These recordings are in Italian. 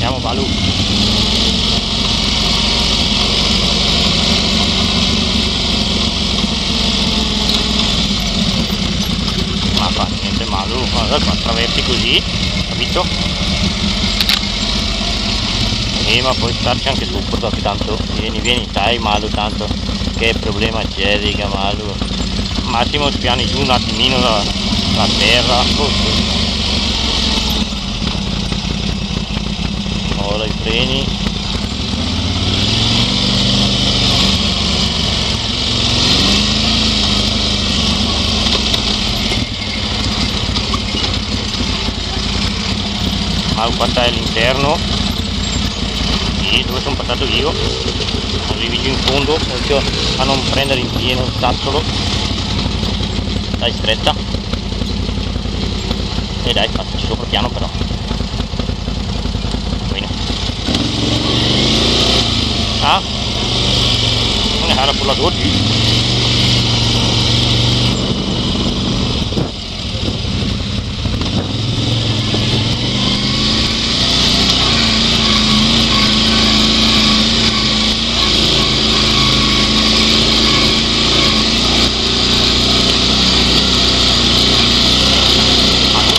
Andiamo Balu. Ma fa niente Balu, guarda qua attraversi così, capito? Ma puoi starci anche tu, che tanto vieni, sai Malu, tanto che problema c'è, dica Malu. Massimo spiani giù un attimino la terra, ora i freni. Malu, qua sta all'interno. Dove sono passato io, arrivi giù in fondo a non prendere in pieno il tazzolo, dai stretta e dai passaci sopra piano però, bene. Non è per la goccia.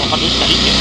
Fa due scaliche.